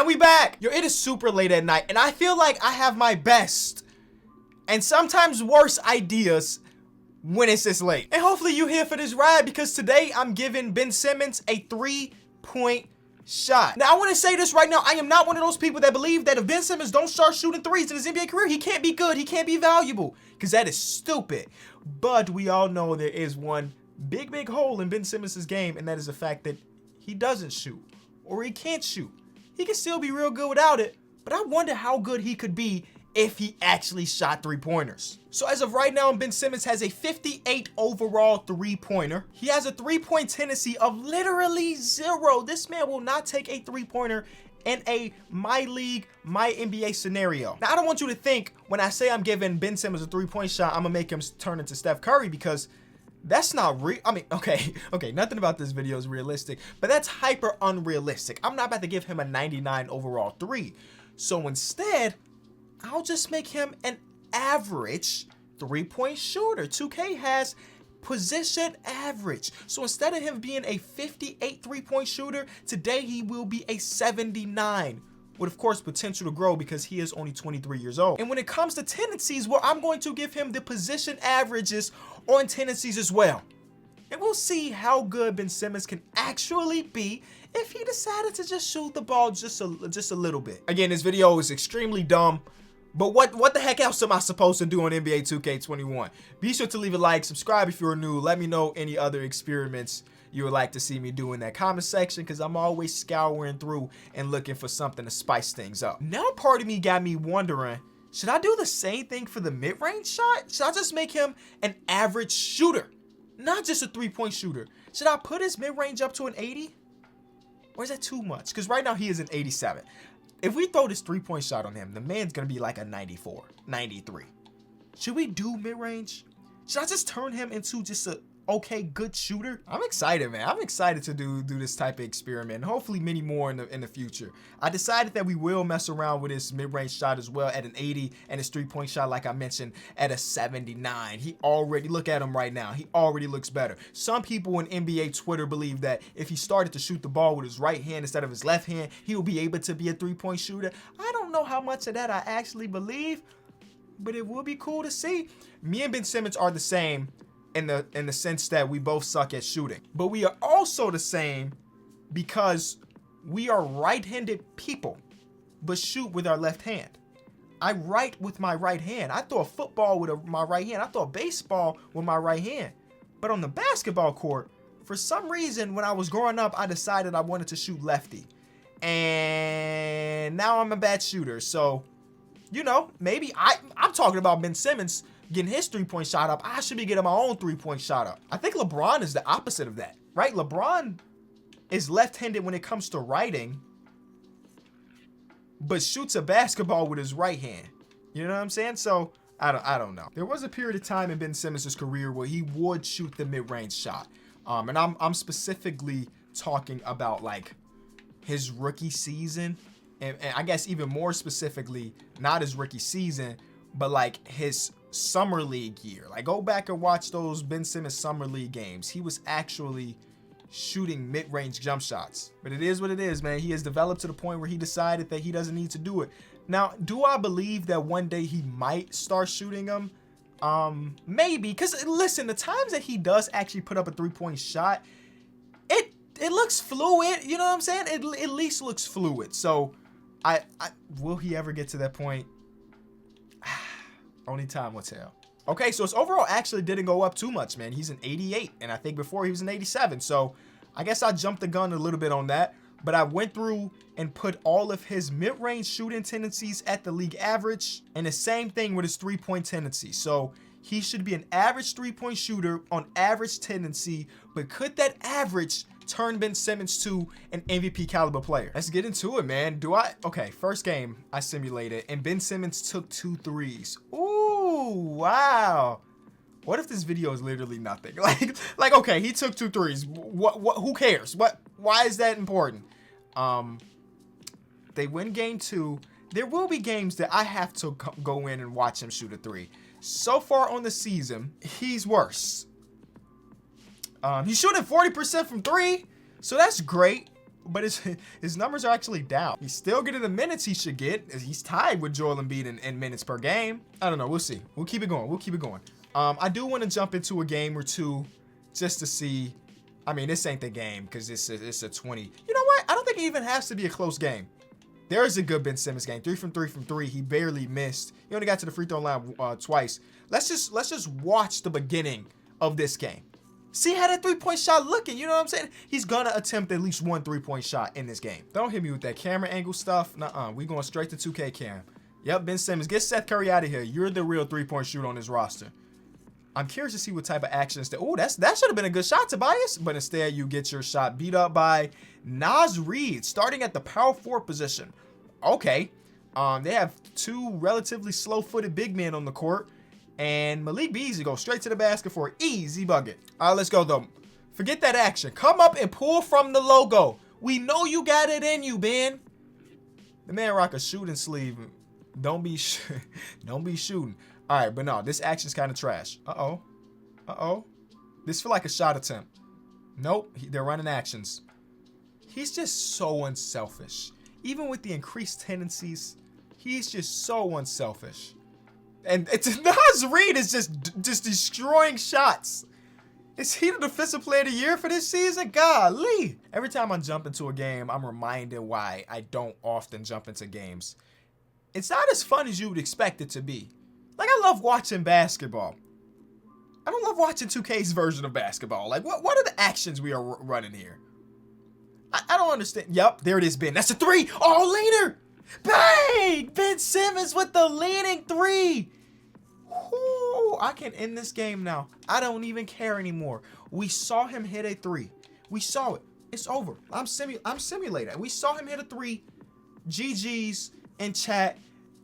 And we back. Yo, it is super late at night, and I feel like I have my best and sometimes worse ideas when it's this late. And hopefully you here for this ride, because today I'm giving Ben Simmons a 3-point shot. Now, I want to say this right now. I am not one of those people that believe that if Ben Simmons don't start shooting threes in his NBA career, he can't be good, he can't be valuable, because that is stupid. But we all know there is one big hole in Ben Simmons' game, and that is the fact that he doesn't shoot, or he can't shoot. He can still be real good without it, but I wonder how good he could be if he actually shot three-pointers. So as of right now, Ben Simmons has a 58 overall three-pointer. He has a three-point tendency of literally 0. This man will not take a three-pointer in a my league, my NBA scenario. Now, I don't want you to think when I say I'm giving Ben Simmons a three-point shot, I'm gonna make him turn into Steph Curry, because that's not real. I mean, okay, nothing about this video is realistic, but that's hyper unrealistic. I'm not about to give him a 99 overall three. So instead, I'll just make him an average three-point shooter. 2K has position average. So instead of him being a 58 three-point shooter, today he will be a 79. With, of course, potential to grow because he is only 23 years old. And when it comes to tendencies, well, I'm going to give him the position averages on tendencies as well. And we'll see how good Ben Simmons can actually be if he decided to just shoot the ball just a little bit. Again, this video is extremely dumb, but what the heck else am I supposed to do on NBA 2K21? Be sure to leave a like, subscribe if you're new. Let me know any other experiments you would like to see me do in that comment section, because I'm always scouring through and looking for something to spice things up. Now, part of me got me wondering, should I do the same thing for the mid-range shot? Should I just make him an average shooter, not just a three-point shooter? Should I put his mid-range up to an 80? Or is that too much? Because right now he is an 87. If we throw this three-point shot on him, the man's going to be like a 94, 93. Should we do mid-range? Should I just turn him into just a okay, good shooter? I'm excited, man. I'm excited to do this type of experiment, and hopefully many more in the future. I decided that we will mess around with his mid-range shot as well at an 80, and his three-point shot, like I mentioned, at a 79. He already, look at him right now, he already looks better. Some people in NBA Twitter believe that if he started to shoot the ball with his right hand instead of his left hand, he will be able to be a three-point shooter. I don't know how much of that I actually believe, but it will be cool to see. Me and Ben Simmons are the same in the sense that we both suck at shooting, but we are also the same because we are right-handed people but shoot with our left hand. I write with my right hand. I throw a football with my right hand. I throw a baseball with my right hand. But on the basketball court, for some reason, when I was growing up, I decided I wanted to shoot lefty, and now I'm a bad shooter. So, you know, maybe I'm talking about Ben Simmons getting his three-point shot up. I should be getting my own three-point shot up. I think LeBron is the opposite of that, right? LeBron is left-handed when it comes to writing, but shoots a basketball with his right hand. You know what I'm saying? So I don't know. There was a period of time in Ben Simmons' career where he would shoot the mid-range shot, and I'm specifically talking about like his rookie season, and I guess even more specifically, not his rookie season, but like his summer league year. Like, go back and watch those Ben Simmons summer league games. He was actually shooting mid-range jump shots. But it is what it is, man. He has developed to the point where he decided that he doesn't need to do it. Now, do I believe that one day he might start shooting them? Maybe, because listen, the times that he does actually put up a three-point shot, it looks fluid. You know what I'm saying? It at least looks fluid. So I will he ever get to that point? Only time will tell. Okay, so his overall actually didn't go up too much, man. He's an 88, and I think before he was an 87. So I guess I jumped the gun a little bit on that. But I went through and put all of his mid-range shooting tendencies at the league average, and the same thing with his three-point tendency. So he should be an average three-point shooter on average tendency, but could that average turn Ben Simmons to an MVP caliber player? Let's get into it, man. Okay, first game I simulated, and Ben Simmons took 2 threes. Ooh, wow. What if this video is literally nothing? Like, okay, he took 2 threes. What, who cares? Why is that important? They win game 2. There will be games that I have to go in and watch him shoot a 3. So far on the season, he's worse. He's shooting 40% from 3, so that's great. but his numbers are actually down. He's still getting the minutes he should get. He's tied with Joel Embiid in minutes per game. I don't know. We'll see. We'll keep it going. We'll keep it going. I do want to jump into a game or two just to see. I mean, this ain't the game because it's a 20. You know what? I don't think it even has to be a close game. There is a good Ben Simmons game. 3 from 3. He barely missed. He only got to the free throw line twice. Let's just watch the beginning of this game. See how that 3-point shot looking. You know what I'm saying? He's gonna attempt at least one 3-point shot in this game. Don't hit me with that camera angle stuff. Nuh-uh. We going straight to 2K cam. Yep, Ben Simmons. Get Seth Curry out of here. You're the real 3-point shooter on this roster. I'm curious to see what type of actions that. Oh, that should have been a good shot, Tobias. But instead, you get your shot beat up by Naz Reid, starting at the power forward position. Okay. They have two relatively slow-footed big men on the court. And Malik Beasley goes straight to the basket for an easy bucket. All right, let's go, though. Forget that action. Come up and pull from the logo. We know you got it in you, Ben. The man rock a shooting sleeve. Don't be shooting. All right, but no, this action's kind of trash. Uh-oh. This feel like a shot attempt. Nope, they're running actions. He's just so unselfish. Even with the increased tendencies, he's just so unselfish. And Naz Reid is just destroying shots. Is he the defensive player of the year for this season? Golly. Every time I jump into a game, I'm reminded why I don't often jump into games. It's not as fun as you would expect it to be. Like, I love watching basketball. I don't love watching 2K's version of basketball. Like, what are the actions we are running here? I don't understand. Yep, there it is, Ben. That's a 3. Oh, leaner. Bang! Ben Simmons with the leading 3. Ooh, I can end this game now. I don't even care anymore. We saw him hit a 3. We saw it. It's over. I'm simulating. We saw him hit a 3. GG's in chat.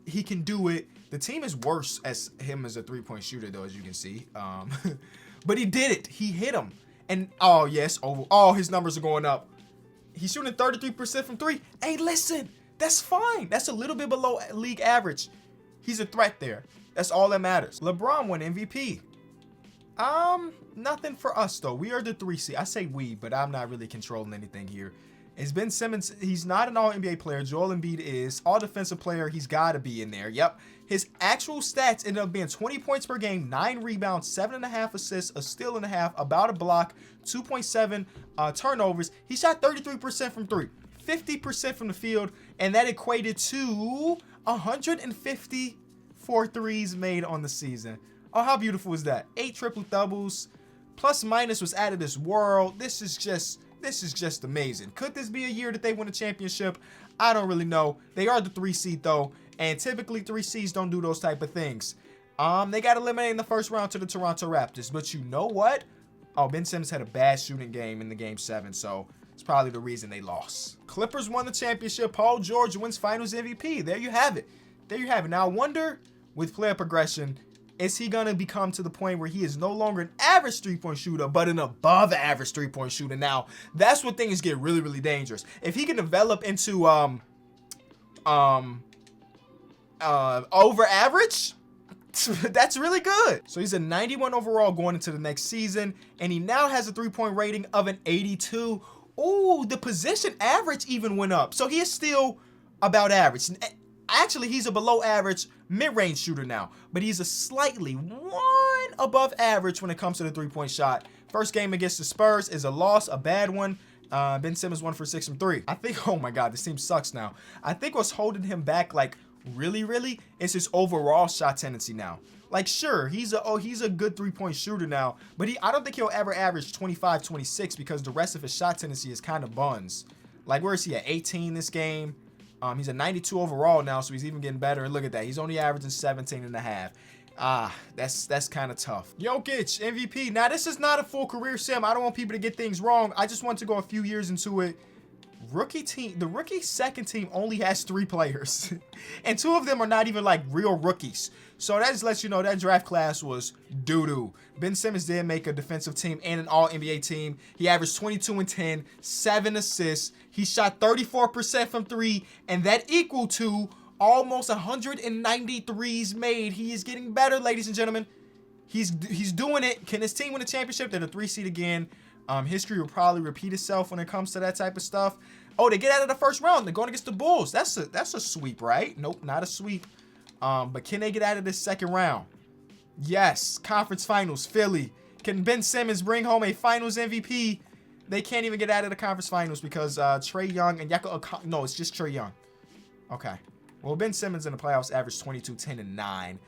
He can do it. The team is worse as him as a 3-point shooter, though, as you can see. But he did it. He hit him. And, oh, yes, over. Oh, his numbers are going up. He's shooting 33% from 3. Hey, listen. That's fine. That's a little bit below league average. He's a threat there. That's all that matters. LeBron won MVP. Nothing for us, though. We are the 3 seed. I say we, but I'm not really controlling anything here. It's Ben Simmons. He's not an all-NBA player. Joel Embiid is. All-defensive player. He's got to be in there. Yep. His actual stats ended up being 20 points per game, 9 rebounds, 7.5 assists, a steal and a half, about a block, 2.7 turnovers. He shot 33% from 3. 50% from the field, and that equated to 154 threes made on the season. Oh, how beautiful is that? 8 triple doubles. Plus minus was out of this world. This is just amazing. Could this be a year that they win a championship? I don't really know. They are the 3 seed though, and typically 3 seeds don't do those type of things. They got eliminated in the first round to the Toronto Raptors, but you know what? Oh, Ben Simmons had a bad shooting game in the game 7, so it's probably the reason they lost. Clippers won the championship. Paul George wins Finals MVP. There you have it. There you have it. Now, I wonder, with player progression, is he going to become to the point where he is no longer an average 3-point shooter, but an above average 3-point shooter? Now, that's when things get really, really dangerous. If he can develop into over average, that's really good. So he's a 91 overall going into the next season, and he now has a 3-point rating of an 82. Ooh, the position average even went up. So he is still about average. Actually, he's a below average mid-range shooter now, but he's a slightly 1 above average when it comes to the 3-point shot. First game against the Spurs is a loss, a bad one. Ben Simmons 1 for 6 from 3. I think, oh my God, this team sucks now. I think what's holding him back, like, really, is his overall shot tendency now. Like, sure, he's a good 3-point shooter now, but I don't think he'll ever average 25, 26 because the rest of his shot tendency is kind of buns. Like, where is he at? 18 this game. He's a 92 overall now, so he's even getting better. And look at that. He's only averaging 17 and a half. That's kind of tough. Jokic, MVP. Now, this is not a full career sim. I don't want people to get things wrong. I just want to go a few years into it. Rookie team, the rookie second team only has 3 players. And 2 of them are not even like real rookies. So that just lets you know that draft class was doo-doo. Ben Simmons did make a defensive team and an all-NBA team. He averaged 22 and 10, 7 assists. He shot 34% from 3, and that equal to almost 190 threes made. He is getting better, ladies and gentlemen. He's doing it. Can his team win a championship? They're the 3 seed again. History will probably repeat itself when it comes to that type of stuff. Oh, they get out of the first round. They're going against the Bulls. That's a sweep, right? Nope, not a sweep. But can they get out of this second round? Yes. Conference Finals, Philly. Can Ben Simmons bring home a Finals MVP? They can't even get out of the Conference Finals because Trae Young and no, it's just Trae Young. Okay. Well, Ben Simmons in the playoffs averaged 22, 10, and 9.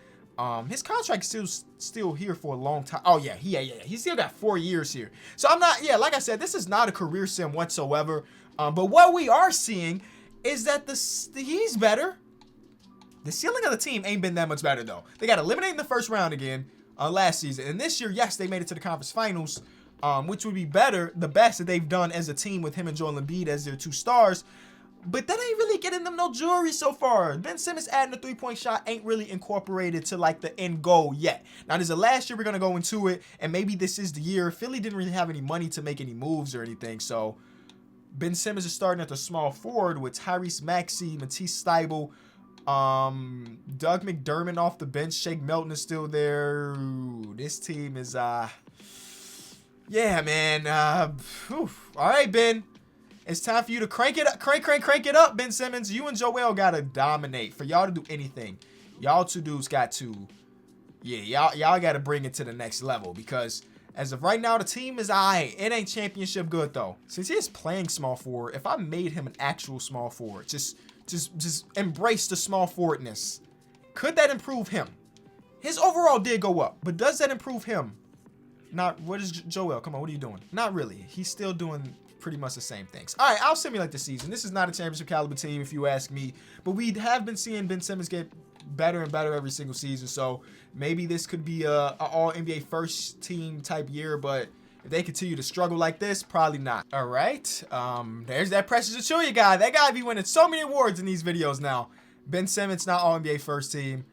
His contract is still here for a long time. Oh, yeah. He still got 4 years here. So I'm not, like I said, this is not a career sim whatsoever. But what we are seeing is that he's better. The ceiling of the team ain't been that much better, though. They got eliminated in the first round again last season. And this year, yes, they made it to the conference finals, which would be the best that they've done as a team with him and Joel Embiid as their 2 stars. But that ain't really getting them no jewelry so far. Ben Simmons adding a 3-point shot ain't really incorporated to like the end goal yet. Now, this is the last year we're going to go into it, and maybe this is the year. Philly didn't really have any money to make any moves or anything, so Ben Simmons is starting at the small forward with Tyrese Maxey, Matisse Thybulle, Doug McDermott off the bench. Shake Milton is still there. Ooh, this team is, yeah, man. All right, Ben. It's time for you to crank it up, crank it up, Ben Simmons. You and Joel got to dominate. For y'all to do anything, y'all 2 dudes got to, y'all got to bring it to the next level because as of right now, the team is alright. It ain't championship good, though. Since he is playing small forward, if I made him an actual small forward, just embrace the small forwardness, could that improve him? His overall did go up, but does that improve him? Not, what is Joel? Come on, what are you doing? Not really. He's still doing pretty much the same things. All right, I'll simulate the season. This is not a championship caliber team, if you ask me, but we have been seeing Ben Simmons get better and better every single season, so maybe this could be a all-NBA first team type year, but if they continue to struggle like this, probably not. All right, there's that Precious Achiuwa guy. That guy be winning so many awards in these videos now. Ben Simmons, not all-NBA first team.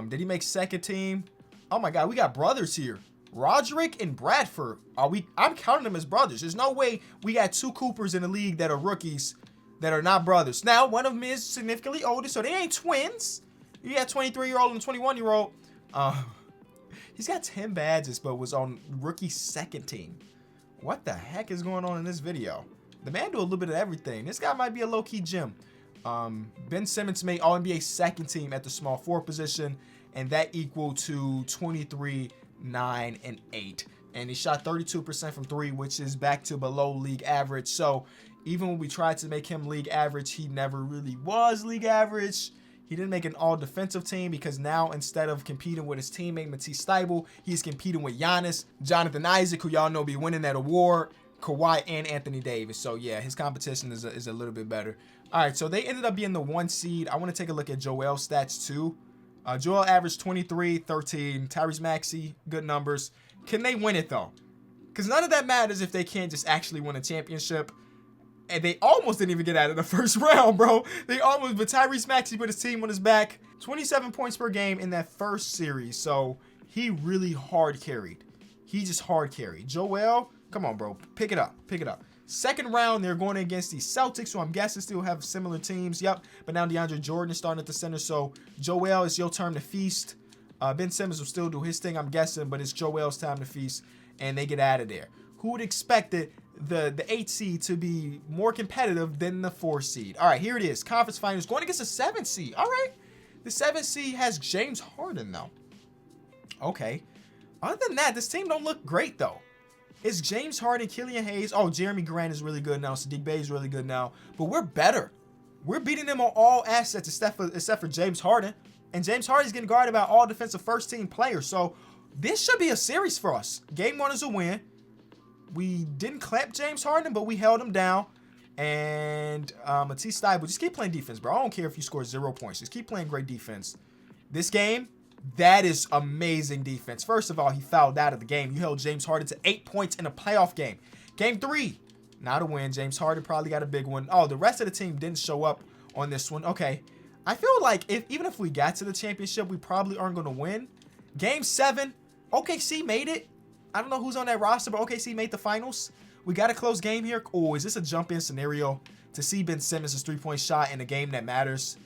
Did he make second team? Oh my God, we got brothers here. Roderick and Bradford. I'm counting them as brothers. There's no way we got 2 Coopers in the league that are rookies that are not brothers. Now, one of them is significantly older, so they ain't twins. You got 23-year-old and 21-year-old. He's got 10 badges, but was on rookie second team. What the heck is going on in this video? The man do a little bit of everything. This guy might be a low-key gem. Ben Simmons made All-NBA second team at the small forward position, and that equal to 23, 9, and 8. And he shot 32% from 3, which is back to below league average. So even when we tried to make him league average, he never really was league average. He didn't make an all-defensive team because now instead of competing with his teammate Matisse Thybulle, he's competing with Giannis, Jonathan Isaac, who y'all know be winning that award, Kawhi, and Anthony Davis. So yeah, his competition is a little bit better. All right, so they ended up being the 1 seed. I want to take a look at Joel's stats too. Joel averaged 23, 13. Tyrese Maxey, good numbers. Can they win it, though? Because none of that matters if they can't just actually win a championship. And they almost didn't even get out of the first round, bro. They almost, but Tyrese Maxey put his team on his back. 27 points per game in that first series. So he really hard carried. He just hard carried. Joel, come on, bro. Pick it up. Pick it up. Second round, they're going against the Celtics, who I'm guessing still have similar teams. Yep. But now DeAndre Jordan is starting at the center. So Joel, it's your turn to feast. Ben Simmons will still do his thing, I'm guessing, but it's Joel's time to feast, and they get out of there. Who would expect it, the 8 seed to be more competitive than the 4 seed? All right, here it is. Conference Finals going against the 7 seed. All right. The 7 seed has James Harden, though. Okay. Other than that, this team don't look great, though. It's James Harden, Killian Hayes. Oh, Jeremy Grant is really good now. Sadiq Bey is really good now. But we're better. We're beating them on all assets except for James Harden. And James Harden is getting guarded by all defensive first-team players. So this should be a series for us. Game 1 is a win. We didn't clamp James Harden, but we held him down. And Matisse Thybulle, just keep playing defense, bro. I don't care if you score 0 points. Just keep playing great defense. This game, that is amazing defense. First of all, he fouled out of the game. You held James Harden to 8 points in a playoff game. Game 3, not a win. James Harden probably got a big one. Oh, the rest of the team didn't show up on this one. Okay. I feel like even if we got to the championship, we probably aren't going to win. Game 7, OKC made it. I don't know who's on that roster, but OKC made the finals. We got a close game here. Oh, is this a jump-in scenario to see Ben Simmons' 3-point shot in a game that matters?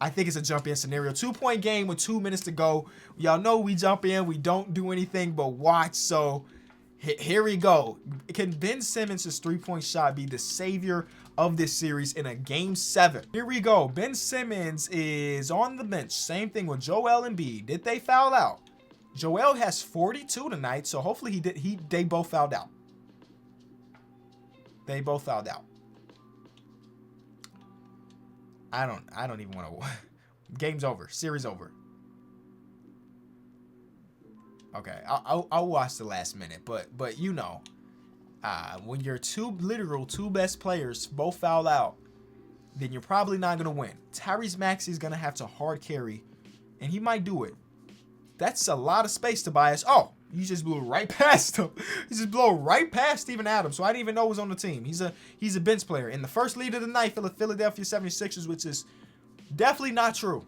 I think it's a jump-in scenario. 2-point game with 2 minutes to go. Y'all know we jump in. We don't do anything but watch. So Here we go. Can Ben Simmons' three-point shot be the savior of this series in a game 7? Here we go. Ben Simmons is on the bench. Same thing with Joel Embiid. Did they foul out? Joel has 42 tonight, so hopefully they both fouled out. They both fouled out. I don't even want to. Game's over. Series over. Okay, I'll watch the last minute, but you know, when your two best players both foul out, then you're probably not gonna win. Tyrese Maxey's gonna have to hard carry, and he might do it. That's a lot of space, Tobias. Oh, you just blew right past him. You just blew right past Steven Adams, so I didn't even know he was on the team. He's a bench player. In the first lead of the night, Philadelphia 76ers, which is definitely not true.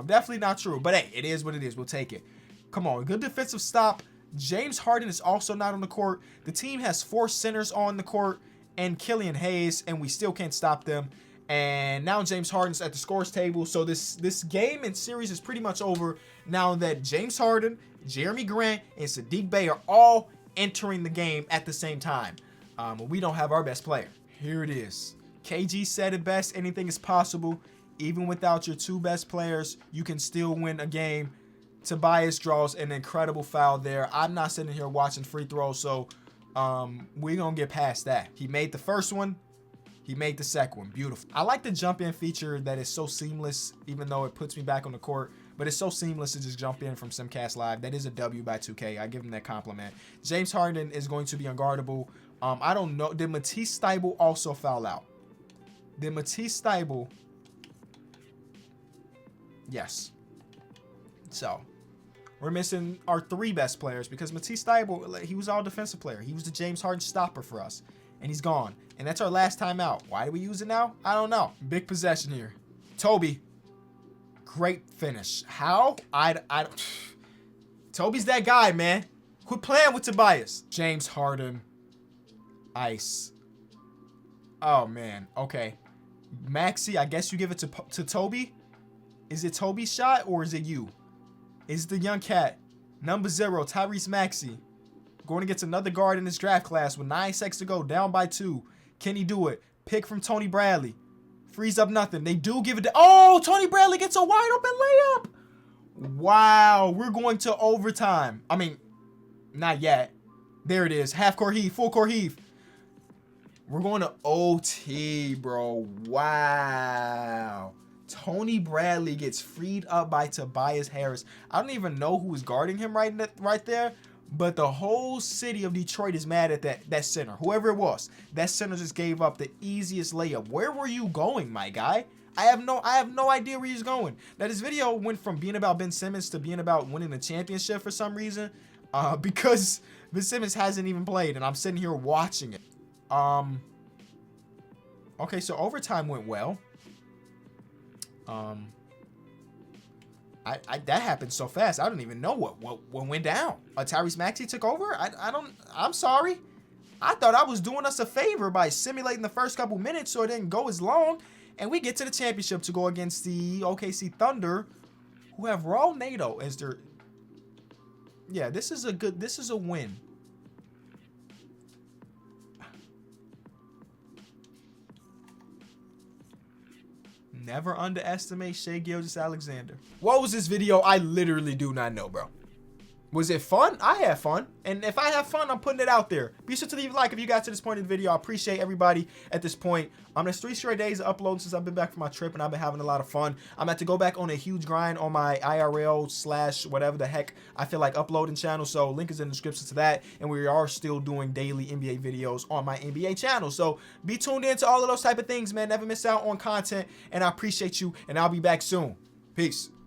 Definitely not true. But hey, it is what it is. We'll take it. Come on, good defensive stop. James Harden is also not on the court. The team has 4 centers on the court and Killian Hayes, and we still can't stop them. And now James Harden's at the scores table. So this game and series is pretty much over now that James Harden, Jeremy Grant, and Sadiq Bey are all entering the game at the same time. We don't have our best player. Here it is. KG said it best. Anything is possible. Even without your 2 best players, you can still win a game. Tobias draws an incredible foul there. I'm not sitting here watching free throws, so we're going to get past that. He made the first one. He made the second one. Beautiful. I like the jump in feature that is so seamless, even though it puts me back on the court. But it's so seamless to just jump in from Simcast Live. That is a W by 2K. I give him that compliment. James Harden is going to be unguardable. I don't know. Did Matisse Thybulle also foul out? Did Matisse Thybulle? Yes. So, we're missing our 3 best players because Matisse Thybulle, he was all defensive player. He was the James Harden stopper for us. And he's gone. And that's our last time out. Why do we use it now? I don't know. Big possession here. Toby. Great finish. How? I don't. Toby's that guy, man. Quit playing with Tobias. James Harden. Ice. Oh, man. Okay. Maxey, I guess you give it to Toby. Is it Toby's shot or is it you? Is the young cat. Number 0, Tyrese Maxey. Going against another guard in this draft class with 9 seconds to go. Down by 2. Can he do it? Pick from Tony Bradley. Freeze up nothing. They do give it to... Oh, Tony Bradley gets a wide open layup. Wow. We're going to overtime. I mean, not yet. There it is. Half court heave. Full court heave. We're going to OT, bro. Wow. Tony Bradley gets freed up by Tobias Harris. I don't even know who is guarding him right there. But the whole city of Detroit is mad at that center. Whoever it was, that center just gave up the easiest layup. Where were you going, my guy? I have no idea where he's going. Now, this video went from being about Ben Simmons to being about winning the championship for some reason. Because Ben Simmons hasn't even played, and I'm sitting here watching it. Okay, so overtime went well. That happened so fast. I don't even know what went down. Tyrese Maxey took over. I'm sorry. I thought I was doing us a favor by simulating the first couple minutes so it didn't go as long, and we get to the championship to go against the OKC Thunder, who have Raul Nato as their. Yeah, this is a win. Never underestimate Shai Gilgeous-Alexander. What was this video? I literally do not know, bro. Was it fun? I had fun. And if I have fun, I'm putting it out there. Be sure to leave a like if you got to this point in the video. I appreciate everybody at this point. There's 3 straight days of uploading since I've been back from my trip, and I've been having a lot of fun. I'm about to go back on a huge grind on my IRL / whatever the heck I feel like uploading channel. So link is in the description to that. And we are still doing daily NBA videos on my NBA channel. So be tuned in to all of those type of things, man. Never miss out on content. And I appreciate you, and I'll be back soon. Peace.